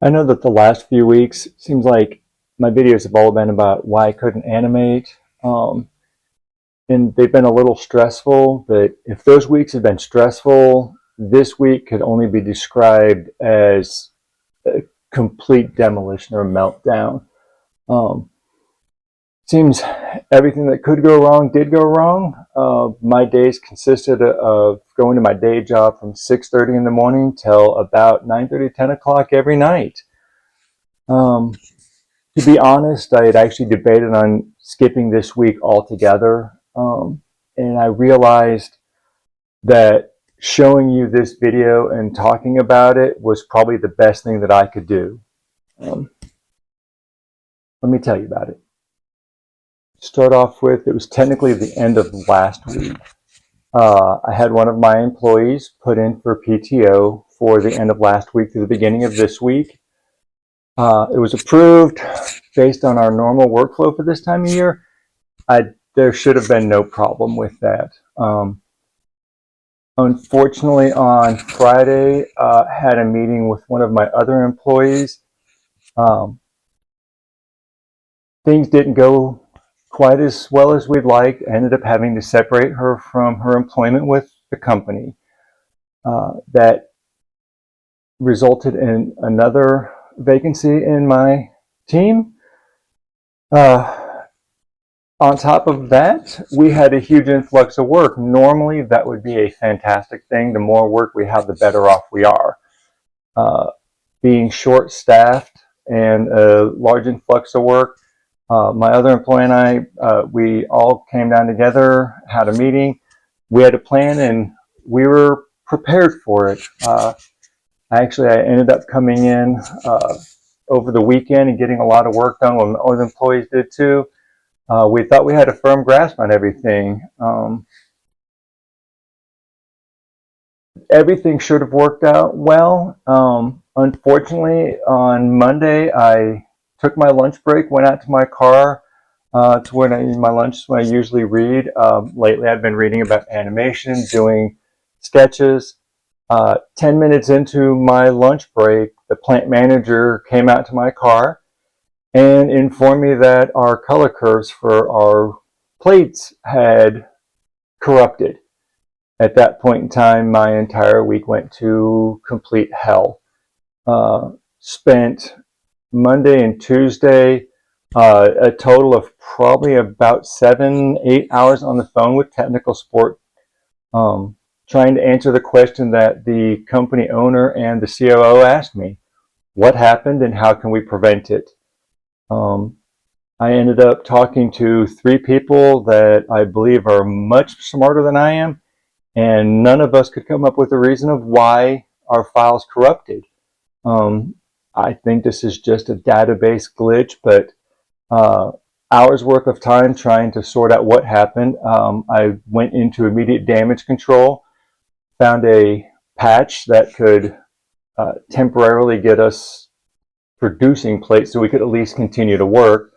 I know that the last few weeks seems like my videos have all been about why I couldn't animate, and they've been a little stressful. But if those weeks have been stressful, this week could only be described as a complete demolition or meltdown. Um, Seems everything that could go wrong did go wrong. My days consisted of going to my day job from 6:30 in the morning till about 9:30, 10 o'clock every night. Um, to be honest, I had actually debated on skipping this week altogether. And I realized that showing you this video and talking about it was probably the best thing that I could do. Um, Let me tell you about it. Start off with, it was technically the end of last week. I had one of my employees put in for PTO for the end of last week to the beginning of this week. It was approved based on our normal workflow for this time of year. There should have been no problem with that. Unfortunately, on Friday, had a meeting with one of my other employees. Things didn't go quite as well as we'd like. I ended up having to separate her from her employment with the company. That resulted in another vacancy in my team. On top of that, we had a huge influx of work. Normally, that would be a fantastic thing. The more work we have, the better off we are. Being short-staffed and a large influx of work, my other employee and I, we all came down together, had a meeting. We had a plan, and we were prepared for it. I ended up coming in over the weekend and getting a lot of work done. Well, other employees did too. We thought we had a firm grasp on everything. Everything should have worked out well. Unfortunately, on Monday, I took my lunch break, went out to my car to where my lunch is when I usually read. Lately, I've been reading about animation, doing sketches. 10 minutes into my lunch break, the plant manager came out to my car and informed me that our color curves for our plates had corrupted. At that point in time, my entire week went to complete hell. Spent Monday and Tuesday a total of probably about 7-8 hours on the phone with technical support, trying to answer the question that the company owner and the COO asked me. What happened and how can we prevent it? I ended up talking to 3 people that I believe are much smarter than I am, and none of us could come up with a reason of why our files corrupted. I think this is just a database glitch, but hours worth of time trying to sort out what happened. I went into immediate damage control, found a patch that could temporarily get us producing plates so we could at least continue to work.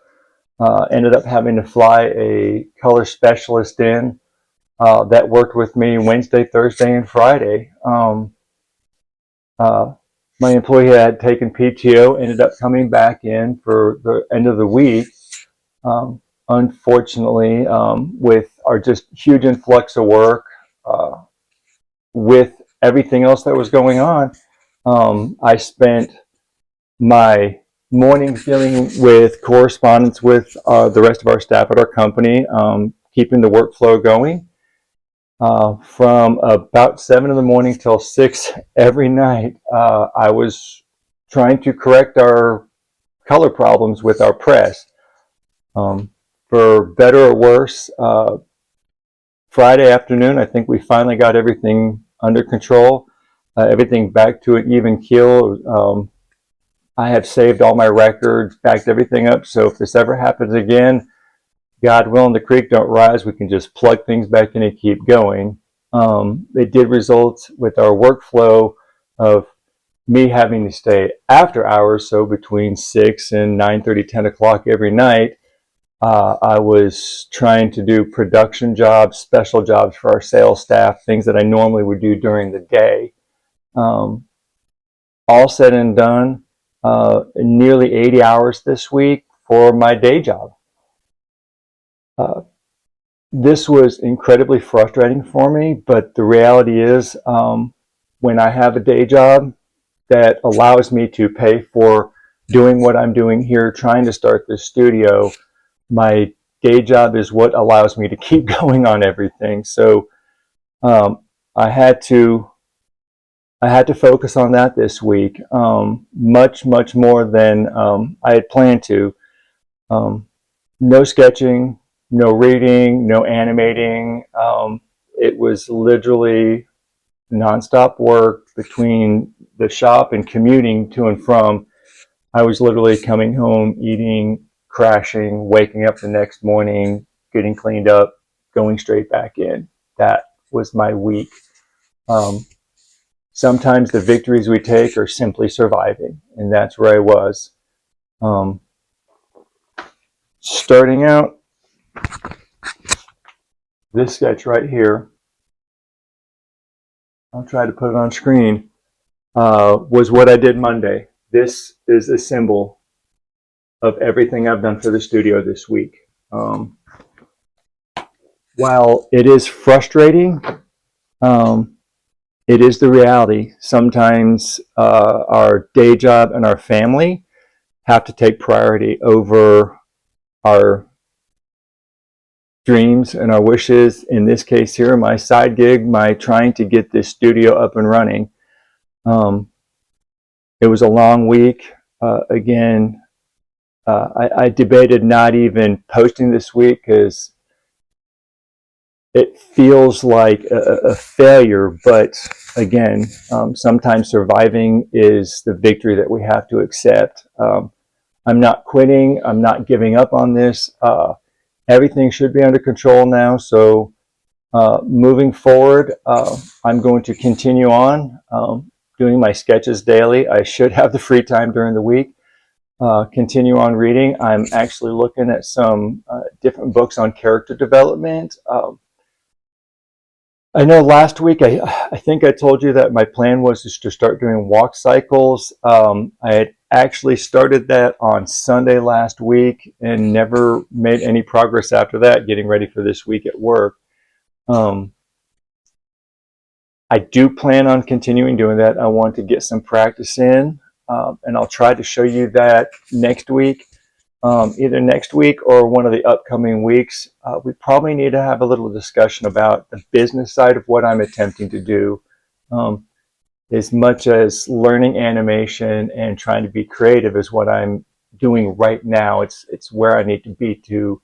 Ended up having to fly a color specialist in that worked with me Wednesday, Thursday, and Friday. My employee had taken PTO, ended up coming back in for the end of the week. Unfortunately, with our just huge influx of work, with everything else that was going on, I spent my mornings dealing with correspondence with the rest of our staff at our company, keeping the workflow going. From about 7 in the morning till 6 every night, I was trying to correct our color problems with our press. For better or worse, Friday afternoon, I think we finally got everything under control, everything back to an even keel. I have saved all my records, backed everything up, so if this ever happens again, God willing, the creek don't rise, we can just plug things back in and keep going. It did result with our workflow of me having to stay after hours, so between 6 and 9:30, 10 o'clock every night. I was trying to do production jobs, special jobs for our sales staff, things that I normally would do during the day. All said and done, nearly 80 hours this week for my day job. This was incredibly frustrating for me, but the reality is when I have a day job that allows me to pay for doing what I'm doing here, trying to start this studio, my day job is what allows me to keep going on everything. So um, I had to focus on that this week, much more than I had planned to. No sketching, no reading, no animating. It was literally nonstop work between the shop and commuting to and from. I was literally coming home, eating, crashing, waking up the next morning, getting cleaned up, going straight back in. That was my week. Um, Sometimes the victories we take are simply surviving, and that's where I was. Um, Starting out, this sketch right here, I'll try to put it on screen, was what I did Monday. This is a symbol of everything I've done for the studio this week. While it is frustrating, um, it is the reality. Sometimes our day job and our family have to take priority over our dreams and our wishes. In this case here, my side gig, my trying to get this studio up and running. It was a long week. Again, I debated not even posting this week because it feels like a failure, but again, sometimes surviving is the victory that we have to accept. I'm not quitting. I'm not giving up on this. Everything should be under control now. So moving forward, I'm going to continue on doing my sketches daily. I should have the free time during the week. Continue on reading. I'm actually looking at some different books on character development. I know last week, I think I told you that my plan was just to start doing walk cycles. I had actually started that on Sunday last week and never made any progress after that, getting ready for this week at work. I do plan on continuing doing that. I want to get some practice in, and I'll try to show you that next week. Either next week or one of the upcoming weeks. We probably need to have a little discussion about the business side of what I'm attempting to do. As much as learning animation and trying to be creative is what I'm doing right now. It's where I need to be to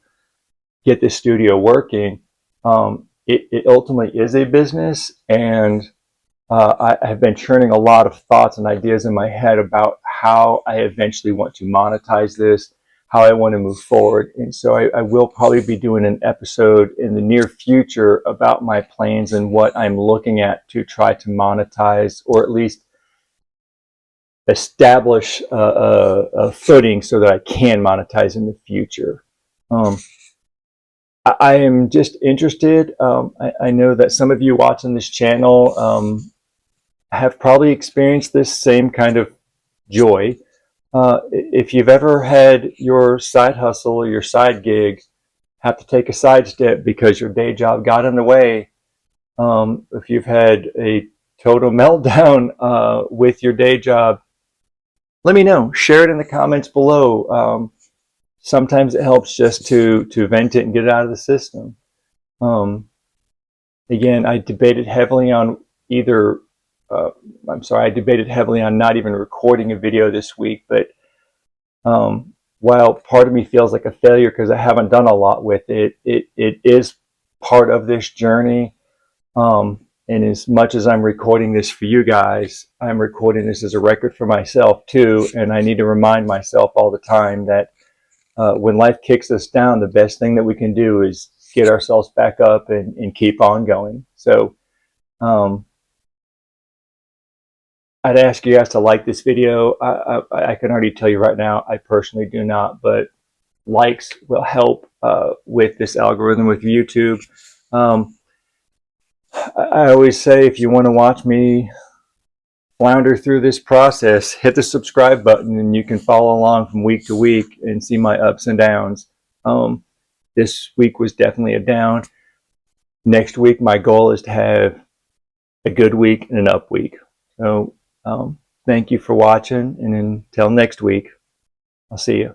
get this studio working. It ultimately is a business, and I have been churning a lot of thoughts and ideas in my head about how I eventually want to monetize this, how I want to move forward. And so I will probably be doing an episode in the near future about my plans and what I'm looking at to try to monetize, or at least establish a footing so that I can monetize in the future. I am just interested. I know that some of you watching this channel have probably experienced this same kind of joy. If you've ever had your side hustle or your side gig have to take a side step because your day job got in the way, if you've had a total meltdown with your day job, let me know. Share it in the comments below. Sometimes it helps just to vent it and get it out of the system. Again, I debated heavily on either I debated heavily on not even recording a video this week, but while part of me feels like a failure because I haven't done a lot with it, it is part of this journey. And as much as I'm recording this for you guys, I'm recording this as a record for myself too. And I need to remind myself all the time that when life kicks us down, the best thing that we can do is get ourselves back up and keep on going. So I'd ask you guys to like this video. I can already tell you right now, I personally do not, but likes will help with this algorithm with YouTube. I always say if you want to watch me flounder through this process, hit the subscribe button and you can follow along from week to week and see my ups and downs. This week was definitely a down. Next week, my goal is to have a good week and an up week. So thank you for watching, and until next week, I'll see you.